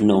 9،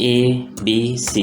ABC،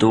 2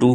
2